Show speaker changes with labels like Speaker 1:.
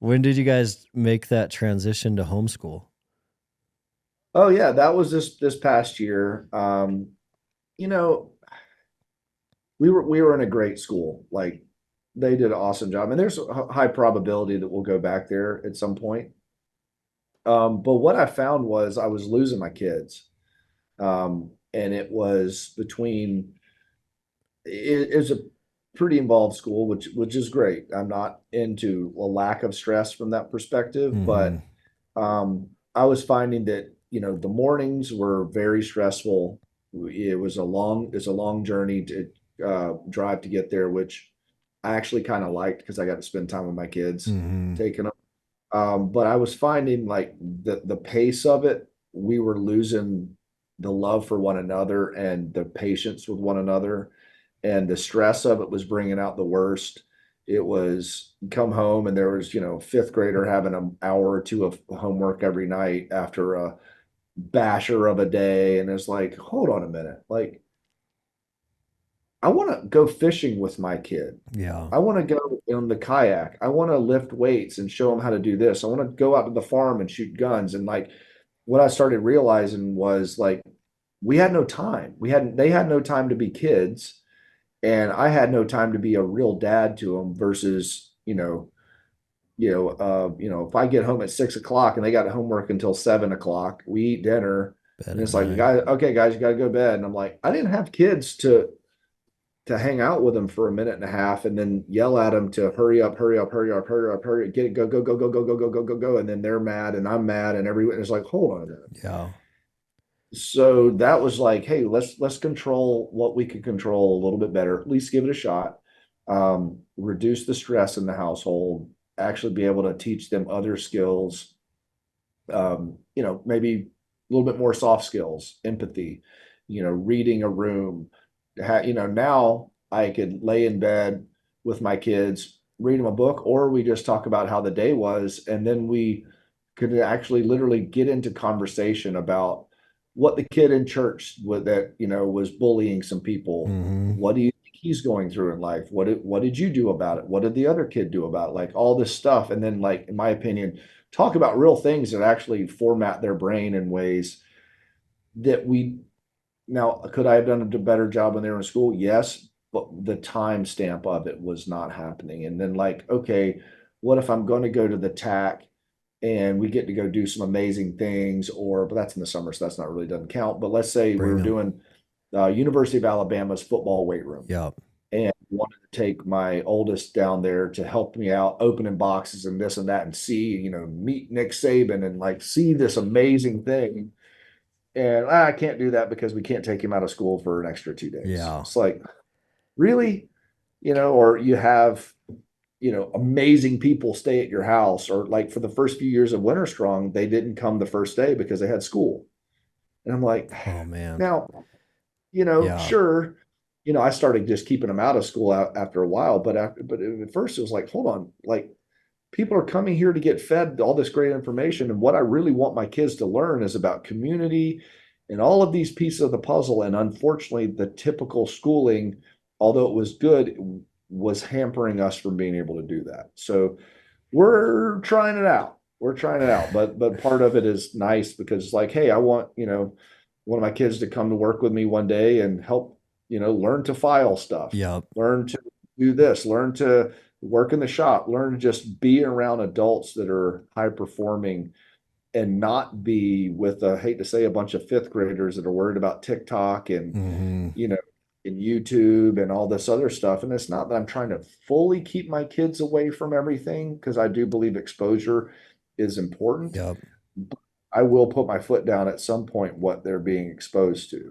Speaker 1: When did you guys make that transition to homeschool?
Speaker 2: Oh yeah, that was this past year. You know, we were in a great school. Like they did an awesome job, and there's a high probability that we'll go back there at some point. But what I found was I was losing my kids, and it was between. It's a pretty involved school, which is great. I'm not into a lack of stress from that perspective,
Speaker 1: Hmm.
Speaker 2: but I was finding that the mornings were very stressful. It's a long journey to drive to get there, which I actually kind of liked because I got to spend time with my kids,
Speaker 1: Hmm.
Speaker 2: taking them. But I was finding like the pace of it, we were losing the love for one another and the patience with one another, and the stress of it was bringing out the worst. It was come home and there was fifth grader having an hour or two of homework every night after a basher of a day, and it's like, hold on a minute, like I want to go fishing with my kid.
Speaker 1: Yeah.
Speaker 2: I want to go in the kayak. I want to lift weights and show them how to do this. I want to go out to the farm and shoot guns. And like what I started realizing was like we had no time. They had no time to be kids, and I had no time to be a real dad to them versus, if I get home at 6 o'clock and they got homework until 7 o'clock, we eat dinner,
Speaker 1: Bed
Speaker 2: and
Speaker 1: at
Speaker 2: it's like,
Speaker 1: nine.
Speaker 2: guys, okay, guys, you got to go to bed. And I'm like, I didn't have kids to hang out with them for a minute and a half and then yell at them to hurry up, hurry up, hurry up, hurry up, hurry up, get it, go, go, go, go, go, go, go, go, go, go. And then they're mad and I'm mad and everyone is like, hold on a minute.
Speaker 1: Yeah.
Speaker 2: So that was like, hey, let's control what we can control a little bit better, at least give it a shot. Reduce the stress in the household, actually be able to teach them other skills, maybe a little bit more soft skills, empathy, reading a room. Now I could lay in bed with my kids, read them a book, or we just talk about how the day was, and then we could actually literally get into conversation about what the kid in church that was bullying some people.
Speaker 1: Hmm.
Speaker 2: What do you think he's going through in life? What did you do about it? What did the other kid do about it? Like all this stuff, and then like in my opinion, talk about real things that actually format their brain in ways that we now, could I have done a better job when they were in school? Yes, but the time stamp of it was not happening. And then, like, okay, what if I'm going to go to the TAC and we get to go do some amazing things? Or, but that's in the summer, so that's not really doesn't count. But let's say we
Speaker 1: Bring
Speaker 2: were
Speaker 1: them.
Speaker 2: doing University of Alabama's football weight room
Speaker 1: Yep.
Speaker 2: and wanted to take my oldest down there to help me out opening boxes and this and that and see, meet Nick Saban and like see this amazing thing, and I can't do that because we can't take him out of school for an extra 2 days.
Speaker 1: Yeah.
Speaker 2: It's like, really? Or you have, amazing people stay at your house, or like for the first few years of Winter Strong, they didn't come the first day because they had school. And I'm like,
Speaker 1: Oh man.
Speaker 2: now,
Speaker 1: Yeah.
Speaker 2: sure, I started just keeping them out of school after a while, but at first it was like, hold on, like people are coming here to get fed all this great information. And what I really want my kids to learn is about community and all of these pieces of the puzzle. And unfortunately, the typical schooling, although it was good, was hampering us from being able to do that. So we're trying it out. We're trying it out. But part of it is nice because it's like, hey, I want, one of my kids to come to work with me one day and help, learn to file stuff,
Speaker 1: Yep.
Speaker 2: learn to do this, learn to work in the shop, learn to just be around adults that are high performing and not be with I hate to say a bunch of fifth graders that are worried about TikTok and
Speaker 1: Hmm.
Speaker 2: you know and YouTube and all this other stuff. And it's not that I'm trying to fully keep my kids away from everything because I do believe exposure is important.
Speaker 1: Yep.
Speaker 2: I will put my foot down at some point what they're being exposed to.